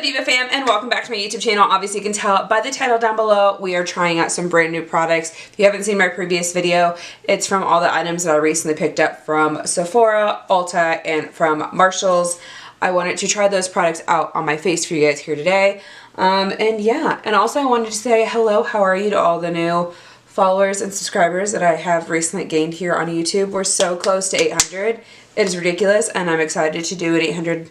Diva fam, and welcome back to my YouTube channel. Obviously you can tell by the title down below, we are trying out some brand new products. If you haven't seen my previous video, it's from all the items that I recently picked up from Sephora, Ulta, and from Marshalls. I wanted to try those products out on my face for you guys here today. And yeah, and also I wanted to say hello, how are you to all the new followers and subscribers that I have recently gained here on YouTube. We're so close to 800. It is ridiculous, and I'm excited to do an 800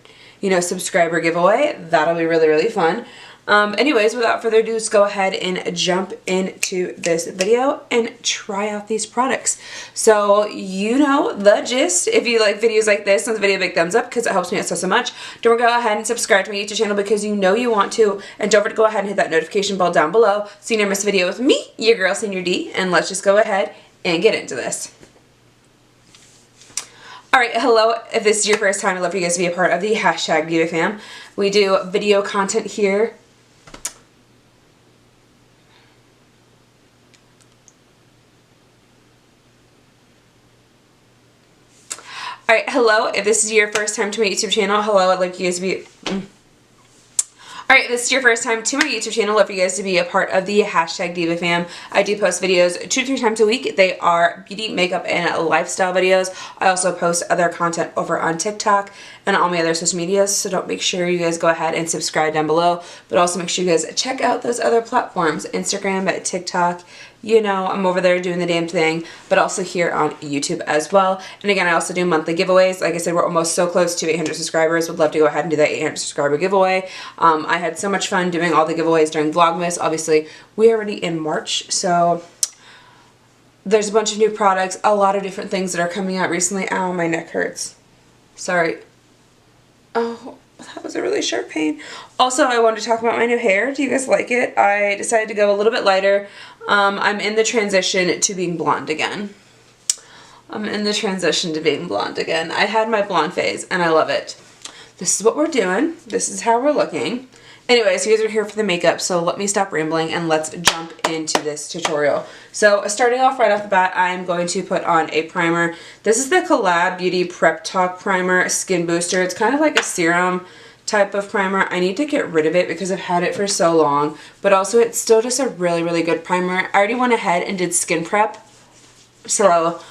subscriber giveaway. That'll be really, really fun. Anyways, without further ado, let's go ahead and jump into this video and try out these products. So, you know the gist. If you like videos like this, give the video a big thumbs up because it helps me out so much. Don't go ahead and subscribe to my YouTube channel because you know you want to. And don't forget to go ahead and hit that notification bell down below so you never miss a video with me, your girl, Senior D. And let's just go ahead and get into this. Alright, hello, if this is your first time, I'd love for you guys to be a part of the hashtag Diva fam. We do video content here. Alright, hello, if this is your first time to my YouTube channel, hello, I'd like you guys to be... Alright, this is your first time to my YouTube channel. I'd love for you guys to be a part of the hashtag Diva fam. I do post videos 2 to 3 times a week. They are beauty, makeup, and lifestyle videos. I also post other content over on TikTok and all my other social medias, so don't make sure you guys go ahead and subscribe down below. But also make sure you guys check out those other platforms, Instagram, TikTok. You know, I'm over there doing the damn thing, but also here on YouTube as well. And again, I also do monthly giveaways. Like I said, we're almost so close to 800 subscribers. Would love to go ahead and do that 800 subscriber giveaway. I had so much fun doing all the giveaways during Vlogmas. Obviously, we're already in March, so there's a bunch of new products, a lot of different things that are coming out recently. Ow, my neck hurts. Sorry. Oh, that was a really sharp pain. Also, I wanted to talk about my new hair. Do you guys like it? I decided to go a little bit lighter. I'm in the transition to being blonde again. I had my blonde phase, and I love it. This is what we're doing. This is how we're looking. Anyways, you guys are here for the makeup, so let me stop rambling and let's jump into this tutorial. So, starting off right off the bat, I'm going to put on a primer. This is the Collab Beauty Prep Talk Primer Skin Booster. It's kind of like a serum type of primer. I need to get rid of it because I've had it for so long, but also it's still just a really, really good primer. I already went ahead and did skin prep, so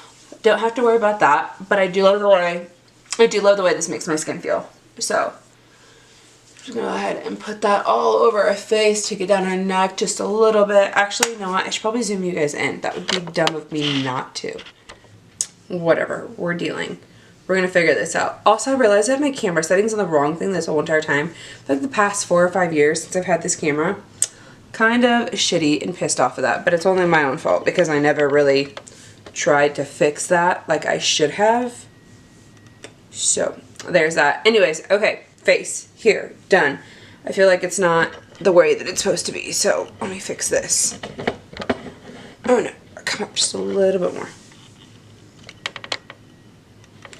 don't have to worry about that, but I do love the way this makes my skin feel. So I'm just gonna go ahead and put that all over our face, take it down our neck just a little bit. Actually, you know what? I should probably zoom you guys in. That would be dumb of me not to. Whatever, we're dealing. We're going to figure this out. Also, I realized I have my camera settings on the wrong thing this whole entire time. Like the past 4 or 5 years since I've had this camera. Kind of shitty and pissed off of that. But it's only my own fault because I never really tried to fix that like I should have. So, there's that. Anyways, okay. Face. Here. Done. I feel like it's not the way that it's supposed to be. So, let me fix this. Oh no. Come up just a little bit more.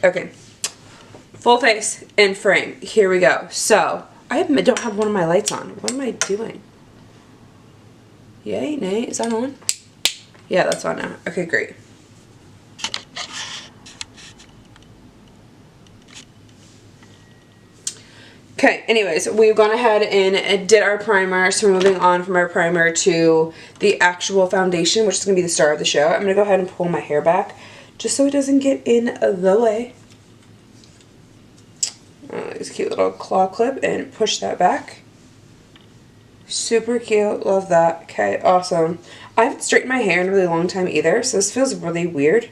Okay, full face in frame. Here we go. So, I don't have one of my lights on. What am I doing? Yay, nay, is that on? Yeah, that's on now. Okay, great. Okay, anyways, we've gone ahead and did our primer, so we're moving on from our primer to the actual foundation, which is going to be the star of the show. I'm going to go ahead and pull my hair back just so it doesn't get in the way. This cute little claw clip and push that back. Super cute. Love that. Okay, awesome. I haven't straightened my hair in a really long time either, so this feels really weird.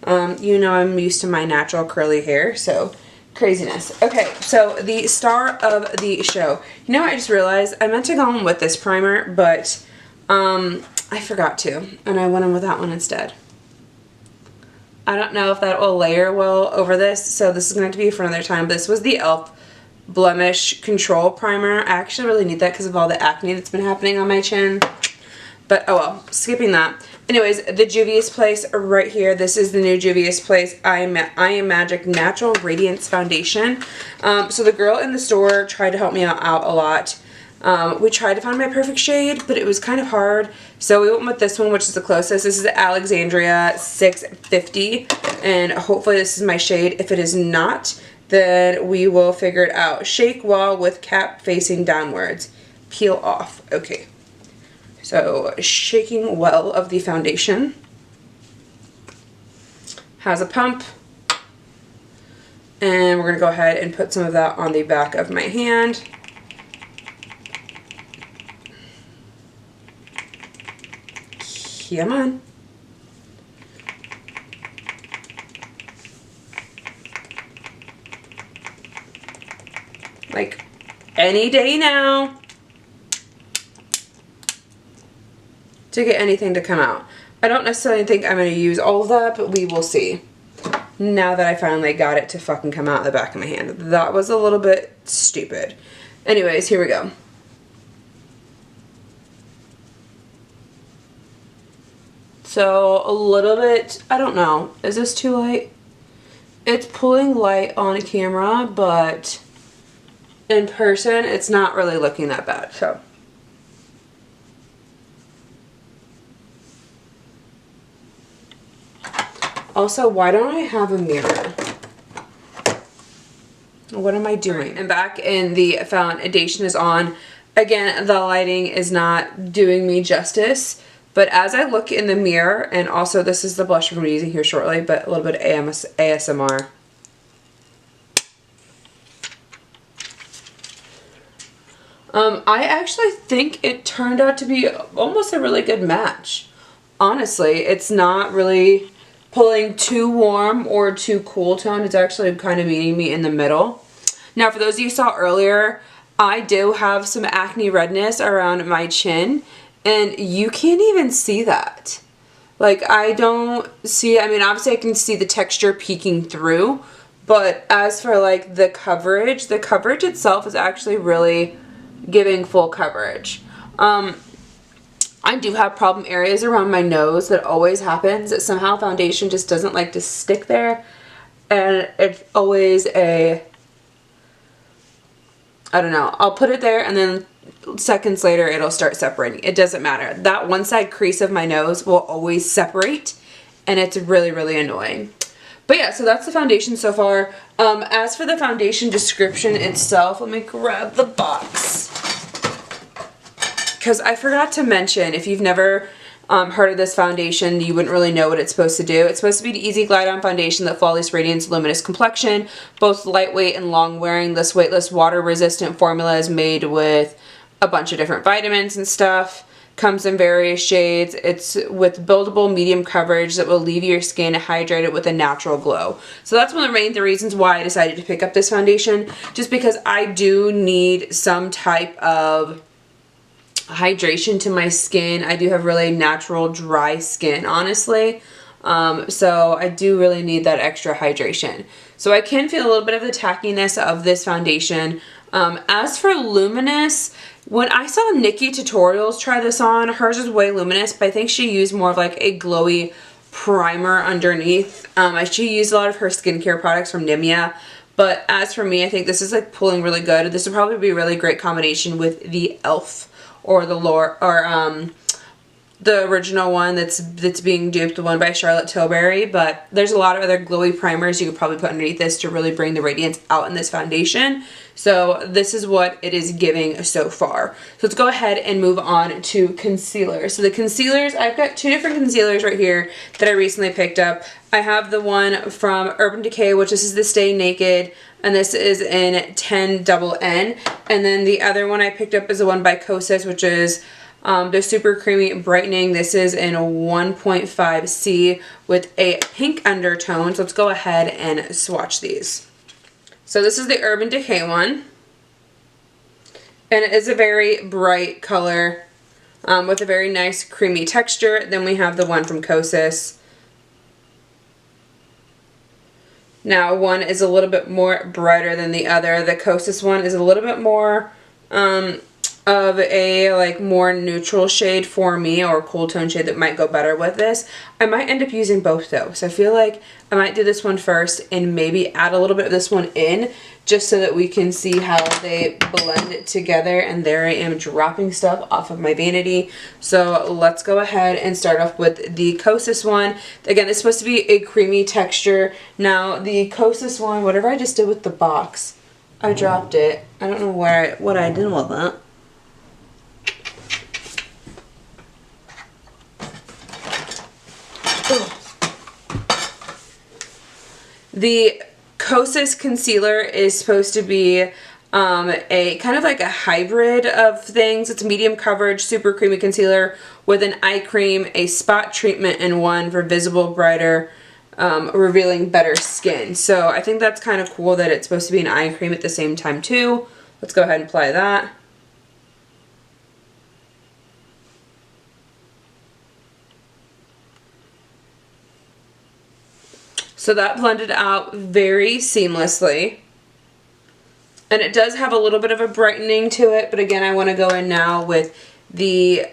You know I'm used to my natural curly hair, so craziness. Okay, so the star of the show. You know what I just realized? I meant to go in with this primer, but I forgot to, and I went in with that one instead. I don't know if that will layer well over this, so this is going to have to be for another time. This was the e.l.f. Blemish Control Primer. I actually really need that because of all the acne that's been happening on my chin. But, oh well, skipping that. Anyways, the Juvia's Place right here. This is the new Juvia's Place I Am Magic Natural Radiance Foundation. So the girl in the store tried to help me out a lot. We tried to find my perfect shade, but it was kind of hard. So we went with this one, which is the closest. This is Alexandria 650, and hopefully this is my shade. If it is not, then we will figure it out. Shake well with cap facing downwards. Peel off. Okay. So shaking well of the foundation. Has a pump. And we're going to go ahead and put some of that on the back of my hand. Come on. Like any day now to get anything to come out. I don't necessarily think I'm going to use all of that, but we will see. Now that I finally got it to fucking come out of the back of my hand. That was a little bit stupid. Anyways, here we go. So a little bit, I don't know, is this too light? It's pulling light on camera, but in person, it's not really looking that bad, so. Also, why don't I have a mirror? What am I doing? And back in the foundation is on. Again, the lighting is not doing me justice, but as I look in the mirror, and also this is the blush we're going to be using here shortly, but a little bit of ASMR. I actually think it turned out to be almost a really good match. Honestly, it's not really pulling too warm or too cool tone. It's actually kind of meeting me in the middle. Now, for those of you who saw earlier, I do have some acne redness around my chin, and you can't even see that. Like, I don't see, I mean, obviously I can see the texture peeking through, but as for like the coverage itself is actually really giving full coverage. I do have problem areas around my nose that always happens. That somehow foundation just doesn't like to stick there. And it's always a, I don't know, I'll put it there and then seconds later it'll start separating. It doesn't matter. That one side crease of my nose will always separate, and it's really, really annoying. But yeah, so that's the foundation so far. As for the foundation description itself, let me grab the box. Because I forgot to mention, if you've never heard of this foundation, you wouldn't really know what it's supposed to do. It's supposed to be an easy glide on foundation that flawless radiance, luminous complexion, both lightweight and long wearing. This weightless, water resistant formula is made with a bunch of different vitamins and stuff. Comes in various shades. It's with buildable medium coverage that will leave your skin hydrated with a natural glow. So that's one of the main reasons why I decided to pick up this foundation, just because I do need some type of hydration to my skin. I do have really natural dry skin, honestly. So I do really need that extra hydration. So I can feel a little bit of the tackiness of this foundation. As for luminous, when I saw Nikki Tutorials try this on, hers is way luminous, but I think she used more of like a glowy primer underneath. She used a lot of her skincare products from Nimia, but as for me, I think this is like pulling really good. This would probably be a really great combination with the e.l.f. or the original one that's being duped, the one by Charlotte Tilbury. But there's a lot of other glowy primers you could probably put underneath this to really bring the radiance out in this foundation. So this is what it is giving so far. So let's go ahead and move on to concealer. So the concealers, I've got two different concealers right here that I recently picked up. I have the one from Urban Decay, which this is the Stay Naked, and this is in 10 double N. And then the other one I picked up is the one by Kosas, which is the Super Creamy Brightening. This is in a 1.5C with a pink undertone. So let's go ahead and swatch these. So this is the Urban Decay one. And it is a very bright color with a very nice creamy texture. Then we have the one from Kosas. Now one is a little bit more brighter than the other. The Kosas one is a little bit more of a like more neutral shade for me, or cool tone shade that might go better with this. I might end up using both though, so I feel like I might do this one first and maybe add a little bit of this one in just so that we can see how they blend together. And there I am dropping stuff off of my vanity. So let's go ahead and start off with the Kosas one. Again, it's supposed to be a creamy texture. Now the Kosas one, whatever I just did with the box, I dropped it. I don't know what I did with that. The Kosas concealer is supposed to be a kind of like a hybrid of things. It's medium coverage, super creamy concealer with an eye cream, a spot treatment in one for visible, brighter, revealing better skin. So I think that's kind of cool that it's supposed to be an eye cream at the same time too. Let's go ahead and apply that. So that blended out very seamlessly. And it does have a little bit of a brightening to it, but again, I want to go in now with the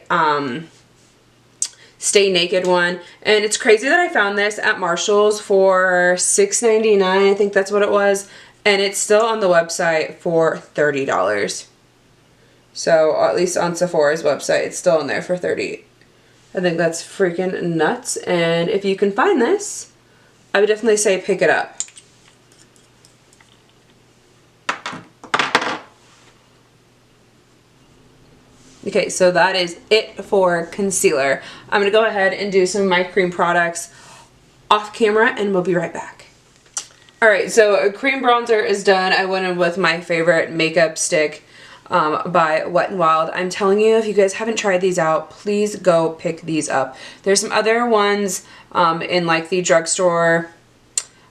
Stay Naked one. And it's crazy that I found this at Marshall's for $6.99, I think that's what it was. And it's still on the website for $30. So, at least on Sephora's website, it's still on there for $30. I think that's freaking nuts. And if you can find this, I would definitely say pick it up. Okay, so that is it for concealer. I'm going to go ahead and do some of my cream products off camera and we'll be right back. Alright, so a cream bronzer is done. I went in with my favorite makeup stick by Wet n Wild. I'm telling you, if you guys haven't tried these out, please go pick these up. There's some other ones in like the drugstore,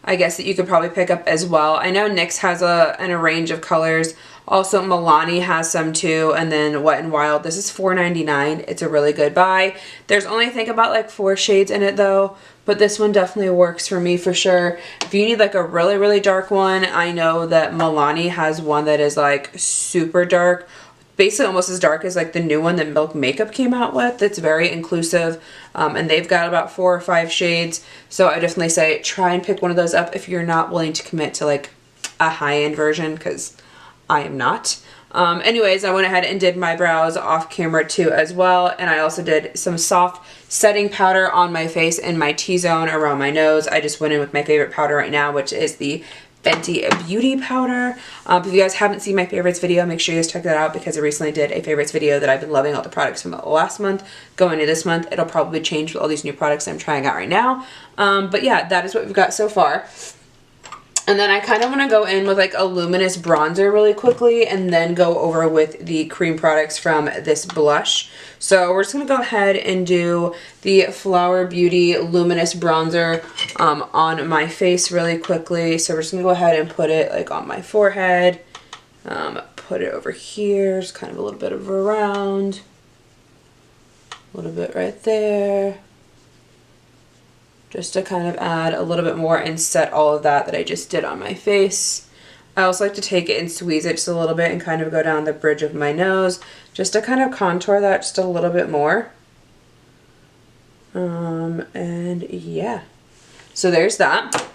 I guess, that you could probably pick up as well. I know NYX has a range of colors. Also, Milani has some too, and then Wet n Wild. This is $4.99. It's a really good buy. There's only, I think, about like 4 shades in it though, but this one definitely works for me for sure. If you need like a really, really dark one, I know that Milani has one that is like super dark. Basically almost as dark as like the new one that Milk Makeup came out with. It's very inclusive, and they've got about 4 or 5 shades. So I definitely say try and pick one of those up if you're not willing to commit to like a high-end version, because I am not. Anyways, I went ahead and did my brows off camera too as well, and I also did some soft setting powder on my face and my T-zone around my nose. I just went in with my favorite powder right now, which is the Fenty Beauty powder. If you guys haven't seen my favorites video, make sure you guys check that out, because I recently did a favorites video that I've been loving all the products from last month going into this month. It'll probably change with all these new products I'm trying out right now. But yeah, that is what we've got so far. And then I kind of want to go in with like a luminous bronzer really quickly and then go over with the cream products from this blush. So we're just going to go ahead and do the Flower Beauty luminous bronzer on my face really quickly. So we're just going to go ahead and put it like on my forehead, put it over here, just kind of a little bit of around, a little bit right there. Just to kind of add a little bit more and set all of that I just did on my face. I also like to take it and squeeze it just a little bit and kind of go down the bridge of my nose just to kind of contour that just a little bit more. And yeah, so there's that.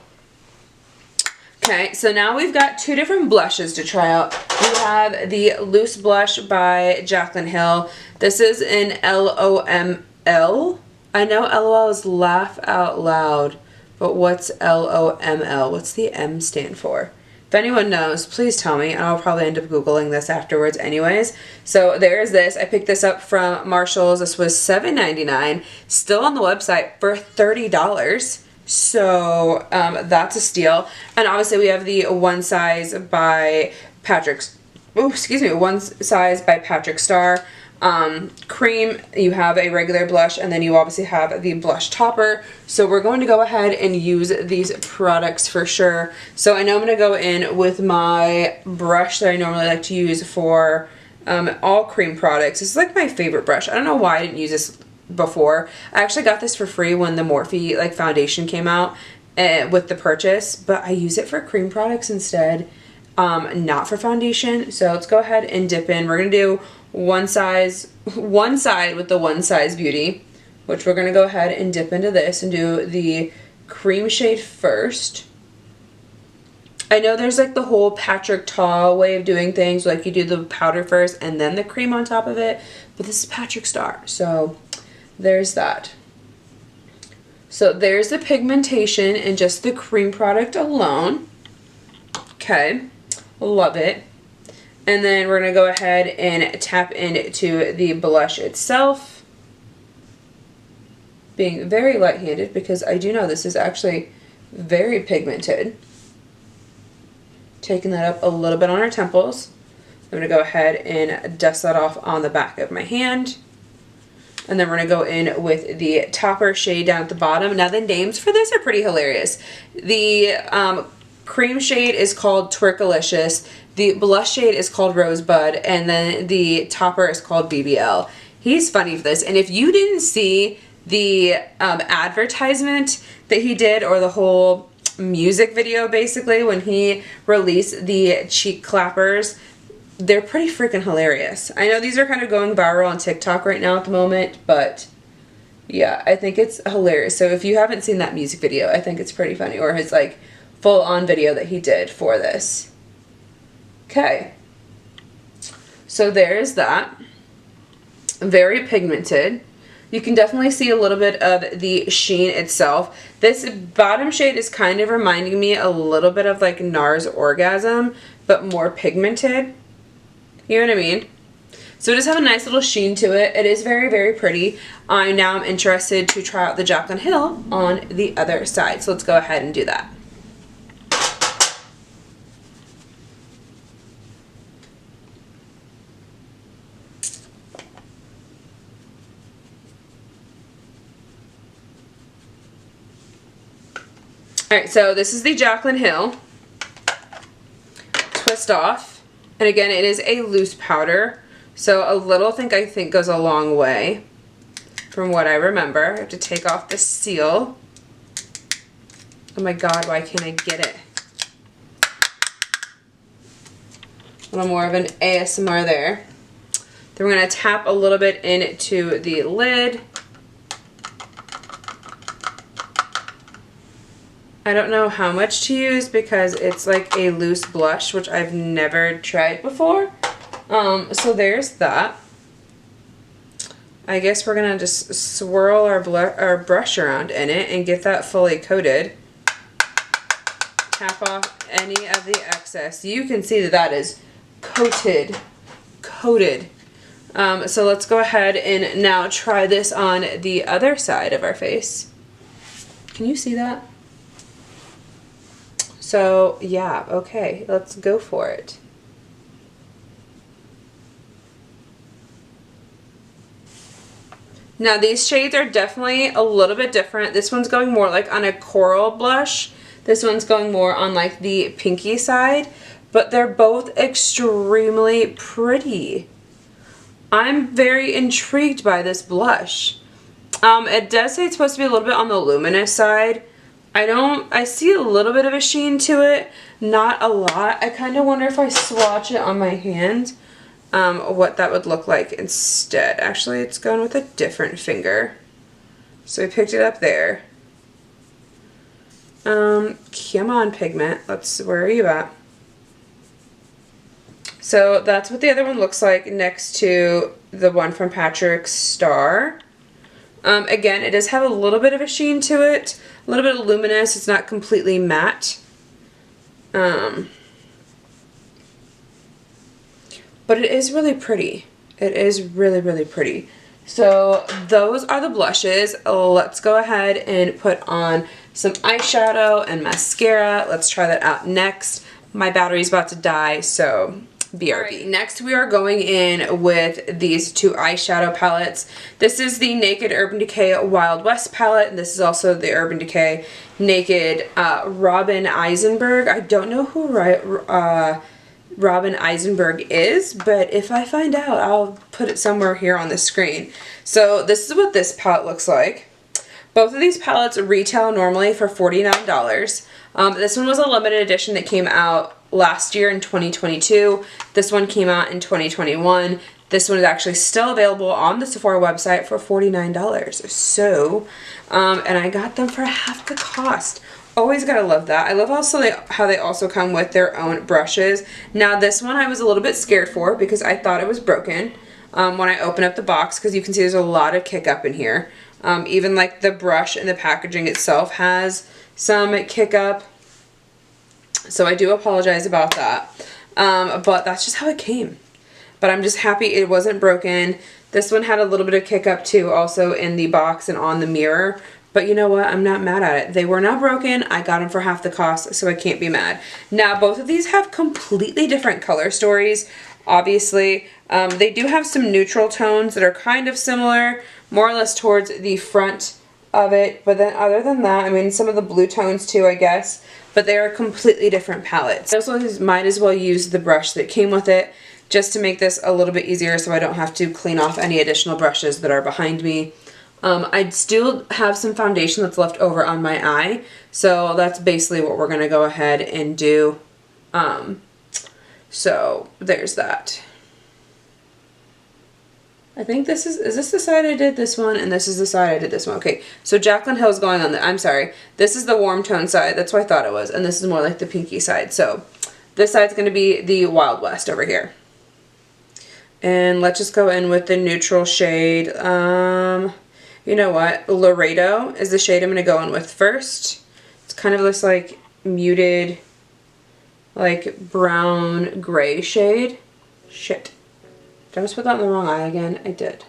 Okay, so now we've got 2 different blushes to try out. We have the Loose Blush by Jaclyn Hill. This is in LOML. I know LOL is laugh out loud, but what's LOML? What's the M stand for? If anyone knows, please tell me, and I'll probably end up Googling this afterwards anyways. So there's this. I picked this up from Marshall's. This was $7.99, still on the website for $30. So that's a steal. And obviously we have the One Size by Patrick Star. Cream, you have a regular blush, and then you obviously have the blush topper. So we're going to go ahead and use these products for sure. So I know I'm going to go in with my brush that I normally like to use for all cream products. This is like my favorite brush. I don't know why I didn't use this before. I actually got this for free when the Morphe like foundation came out with the purchase, but I use it for cream products instead, not for foundation. So let's go ahead and dip in. We're going to do one side with the One Size Beauty, which we're going to go ahead and dip into this and do the cream shade first. I know there's like the whole Patrick Ta way of doing things, like you do the powder first and then the cream on top of it, but this is Patrick Star, so there's that. So there's the pigmentation and just the cream product alone. Okay, love it. And then we're going to go ahead and tap into the blush itself. Being very light-handed because I do know this is actually very pigmented. Taking that up a little bit on our temples. I'm going to go ahead and dust that off on the back of my hand. And then we're going to go in with the topper shade down at the bottom. Now the names for this are pretty hilarious. The cream shade is called Twerkalicious. The blush shade is called Rosebud. And then the topper is called BBL. He's funny for this. And if you didn't see the advertisement that he did, or the whole music video basically, when he released the cheek clappers, they're pretty freaking hilarious. I know these are kind of going viral on TikTok right now at the moment, but yeah, I think it's hilarious. So if you haven't seen that music video, I think it's pretty funny, or his like full on video that he did for this. Okay, so there's that. Very pigmented. You can definitely see a little bit of the sheen itself. This bottom shade is kind of reminding me a little bit of like NARS Orgasm, but more pigmented. You know what I mean? So it does have a nice little sheen to it. It is very, very pretty. Now I'm interested to try out the Jaclyn Hill on the other side. So let's go ahead and do that. Alright, so this is the Jaclyn Hill Twist Off. And again, it is a loose powder. So a little I think goes a long way from what I remember. I have to take off the seal. Oh my god, why can't I get it? A little more of an ASMR there. Then we're going to tap a little bit into the lid. I don't know how much to use because it's like a loose blush, which I've never tried before. So there's that. I guess we're going to just swirl our brush around in it and get that fully coated. Tap off any of the excess. You can see that that is coated. So let's go ahead and now try this on the other side of our face. Can you see that? So yeah, okay, let's go for it. Now these shades are definitely a little bit different. This one's going more like on a coral blush. This one's going more on like the pinky side, but they're both extremely pretty. I'm very intrigued by this blush. It does say it's supposed to be a little bit on the luminous side. I see a little bit of a sheen to it, not a lot. I kind of wonder if I swatch it on my hand, what that would look like instead. Actually, it's going with a different finger. So we picked it up there. Come on, pigment. Where are you at? So that's what the other one looks like next to the one from Patrick Star. Again, it does have a little bit of a sheen to it, a little bit of luminous. It's not completely matte. But it is really pretty. It is really, really pretty. So those are the blushes. Let's go ahead and put on some eyeshadow and mascara. Let's try that out next. My battery's about to die, so BRB. Right, next we are going in with these two eyeshadow palettes. This is the Naked Urban Decay Wild West palette, and this is also the Urban Decay Naked Robin Eisenberg. I don't know who Robin Eisenberg is, but if I find out, I'll put it somewhere here on the screen. So this is what this palette looks like. Both of these palettes retail normally for $49. This one was a limited edition that came out last year in 2022. This one came out in 2021. This one is actually still available on the Sephora website for $49. So, and I got them for half the cost Always gotta love that. I love also how they also come with their own brushes. Now this one I was a little bit scared for because I thought it was broken when I opened up the box, because you can see there's a lot of kick up in here. Even like the brush and the packaging itself has some kick up. So I do apologize about that. But that's just how it came. But I'm just happy it wasn't broken. This one had a little bit of kick up too, also in the box and on the mirror. But you know what? I'm not mad at it. They were not broken. I got them for half the cost, so I can't be mad. Now, both of these have completely different color stories, obviously. They do have some neutral tones that are kind of similar, more or less towards the front of it. But then other than that, I mean, some of the blue tones too, I guess. But they are completely different palettes. I also might as well use the brush that came with it just to make this a little bit easier so I don't have to clean off any additional brushes that are behind me. I still have some foundation that's left over on my eye, so that's basically what we're going to go ahead and do. So there's that. I think this is this the side I did this one, and this is the side I did this one. Okay, so Jaclyn Hill's going on I'm sorry, this is the warm tone side, that's what I thought it was, and this is more like the pinky side. So this side's going to be the Wild West over here. And let's just go in with the neutral shade. You know what? Laredo is the shade I'm going to go in with first. It's kind of this like muted, like brown gray shade. Shit. Did I just put that in the wrong eye again? I did.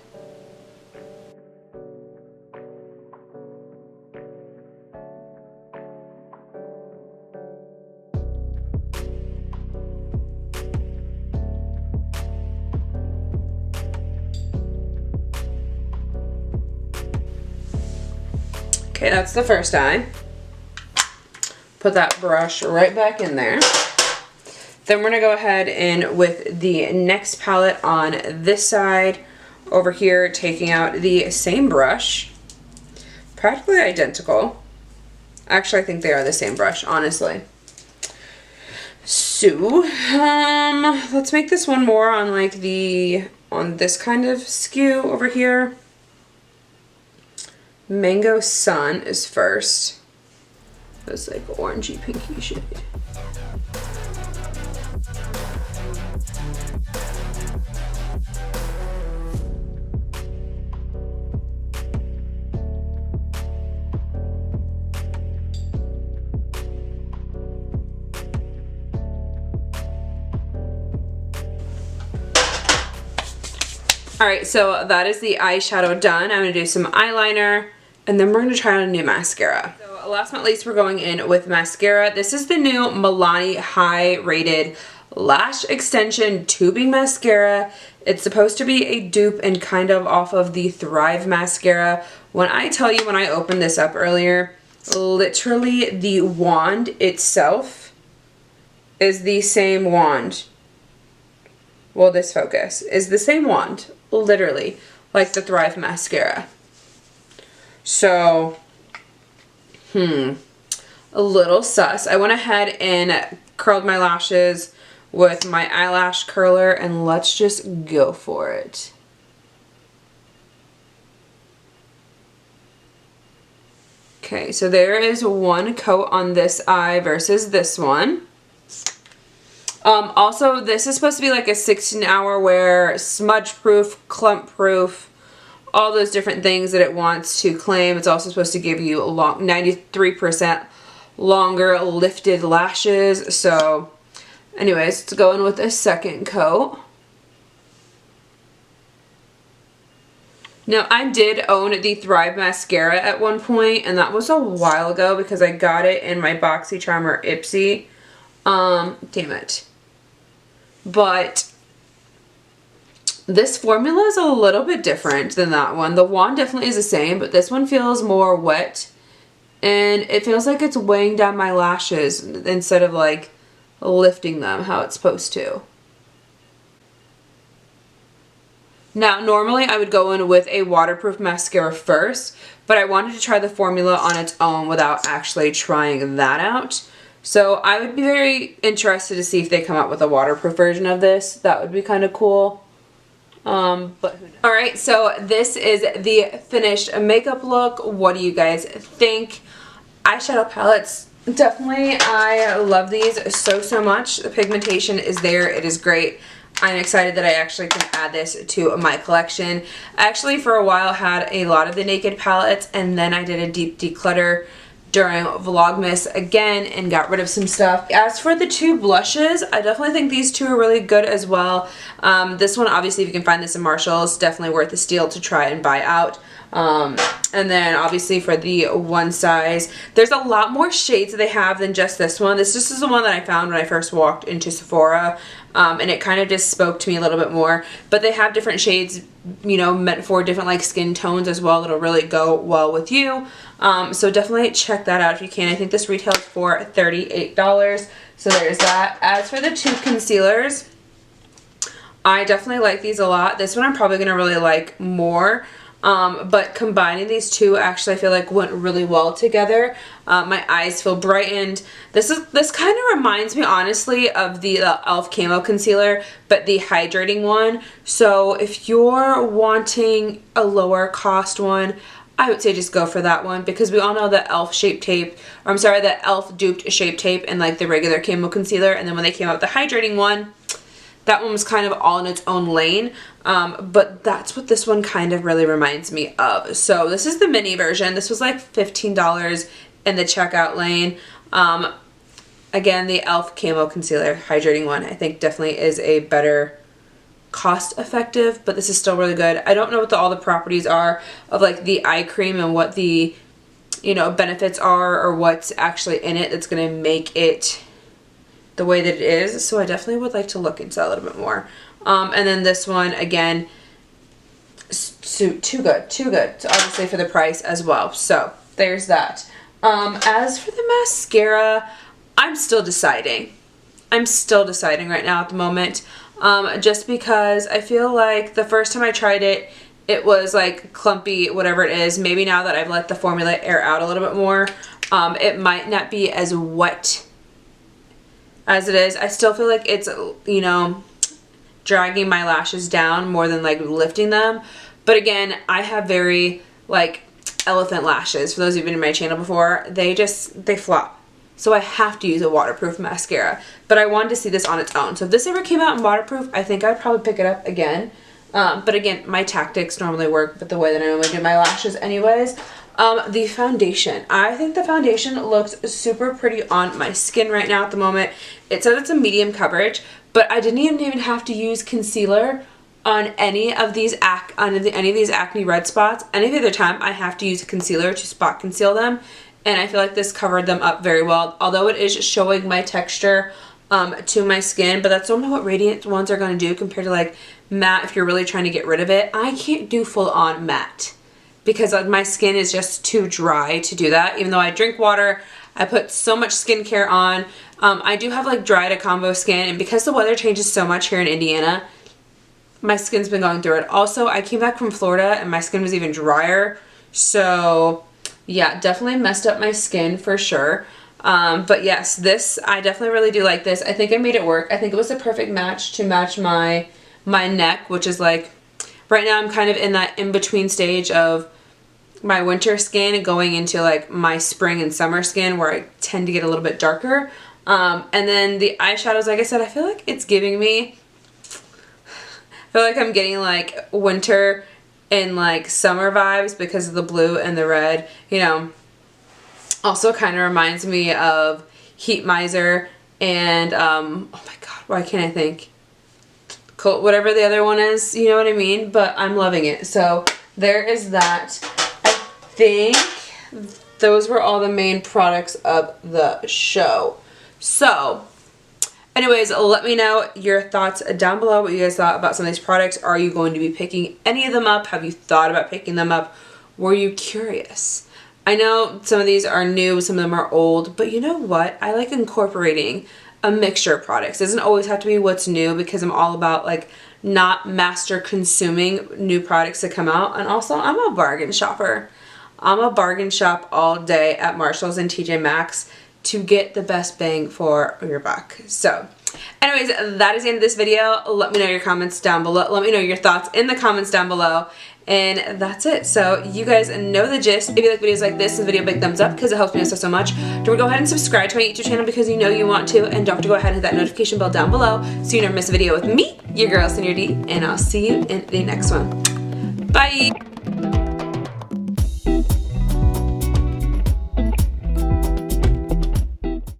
Okay, that's the first eye. Put that brush right back in there. Then we're going to go ahead and with the next palette on this side over here, taking out the same brush. Practically identical. Actually, I think they are the same brush, honestly. So, let's make this one more on like on this kind of skew over here. Mango Sun is first. It's like orangey pinky shade. Alright, so that is the eyeshadow done. I'm going to do some eyeliner, and then we're going to try on a new mascara. So last but not least, we're going in with mascara. This is the new Milani High Rated Lash Extension Tubing Mascara. It's supposed to be a dupe and kind of off of the Thrive Mascara. When I tell you, when I opened this up earlier, literally the wand itself is the same wand. Well, this focus is the same wand, literally, like the Thrive Mascara. So, a little sus. I went ahead and curled my lashes with my eyelash curler, and let's just go for it. Okay, so there is one coat on this eye versus this one. Also, this is supposed to be like a 16-hour wear, smudge-proof, clump-proof, all those different things that it wants to claim. It's also supposed to give you 93% longer lifted lashes. So, anyways, let's go in with a second coat. Now, I did own the Thrive Mascara at one point, and that was a while ago because I got it in my BOXY Charmer Ipsy. Damn it. But this formula is a little bit different than that one. The wand definitely is the same, but this one feels more wet, and it feels like it's weighing down my lashes instead of like lifting them how it's supposed to. Now, normally I would go in with a waterproof mascara first, but I wanted to try the formula on its own without actually trying that out. So I would be very interested to see if they come out with a waterproof version of this. That would be kind of cool. But who knows? Alright, so this is the finished makeup look. What do you guys think? Eyeshadow palettes definitely, I love these so much. The pigmentation is there. It is great. I'm excited that I actually can add this to my collection. I actually, for a while, had a lot of the Naked palettes, and then I did a deep declutter during Vlogmas again and got rid of some stuff. As for the two blushes, I definitely think these two are really good as well. This one, obviously, if you can find this in Marshall's, definitely worth the steal to try and buy out. And then obviously for the one size, there's a lot more shades that they have than just this one. This is the one that I found when I first walked into Sephora, and it kind of just spoke to me a little bit more. But they have different shades, you know, meant for different like skin tones as well that'll really go well with you. So definitely check that out if you can. I think this retails for $38. So there's that. As for the two concealers, I definitely like these a lot. This one I'm probably going to really like more. But combining these two actually I feel like went really well together. My eyes feel brightened. This kind of reminds me honestly of the e.l.f. Camo Concealer, but the hydrating one. So if you're wanting a lower cost one, I would say just go for that one, because we all know the e.l.f. Shape Tape, or I'm sorry, the e.l.f. duped Shape Tape and like the regular Camo Concealer, and then when they came out with the hydrating one, that one was kind of all in its own lane, but that's what this one kind of really reminds me of. So this is the mini version. This was like $15 in the checkout lane. Again, the e.l.f. Camo Concealer hydrating one I think definitely is a better cost effective, but this is still really good. I don't know what all the properties are of like the eye cream and what the, you know, benefits are or what's actually in it that's going to make it the way that it is, so I definitely would like to look into that a little bit more. And then this one, again, too good, obviously for the price as well. So there's that. As for the mascara, I'm still deciding. I'm still deciding right now at the moment, just because I feel like the first time I tried it, it was like clumpy, whatever it is. Maybe now that I've let the formula air out a little bit more, it might not be as wet as it is. I still feel like it's, you know, dragging my lashes down more than like lifting them. But again, I have very like elephant lashes. For those who've been in my channel before, they flop. So I have to use a waterproof mascara. But I wanted to see this on its own. So if this ever came out in waterproof, I think I'd probably pick it up again. But again, my tactics normally work with the way that I normally do my lashes anyways. The foundation. I think the foundation looks super pretty on my skin right now at the moment. It says it's a medium coverage, but I didn't even have to use concealer on any of these acne red spots. Any other time I have to use a concealer to spot conceal them, and I feel like this covered them up very well. Although it is showing my texture to my skin, but that's normally what radiant ones are going to do compared to like matte if you're really trying to get rid of it. I can't do full on matte, because my skin is just too dry to do that. Even though I drink water, I put so much skincare on. I do have like dry to combo skin, and because the weather changes so much here in Indiana, my skin's been going through it. Also, I came back from Florida and my skin was even drier. So yeah, definitely messed up my skin for sure. But yes, this, I definitely really do like this. I think I made it work. I think it was a perfect match to match my neck, which is like, right now I'm kind of in that in-between stage of my winter skin going into like my spring and summer skin, where I tend to get a little bit darker. And then the eyeshadows, like I said, I feel like it's giving me, I feel like I'm getting like winter and like summer vibes because of the blue and the red, you know. Also kind of reminds me of Heat Miser and, oh my god, why can't I think? Whatever the other one is, you know what I mean? But I'm loving it. So there is that. I think those were all the main products of the show. So anyways, let me know your thoughts down below, what you guys thought about some of these products. Are you going to be picking any of them up? Have you thought about picking them up? Were you curious? I know some of these are new, some of them are old, but you know what? I like incorporating a mixture of products. It doesn't always have to be what's new, because I'm all about like not master consuming new products that come out. And also, I'm a bargain shopper. I'm a bargain shop all day at Marshall's and TJ Maxx to get the best bang for your buck. So anyways, that is the end of this video. Let me know your comments down below. Let me know your thoughts in the comments down below. And that's it. So you guys know the gist. If you like videos like this, the video big thumbs up because it helps me out so much. Don't forget to go ahead and subscribe to my YouTube channel because you know you want to. And don't forget to go ahead and hit that notification bell down below so you never miss a video with me, your girl, Senior D. And I'll see you in the next one. Bye!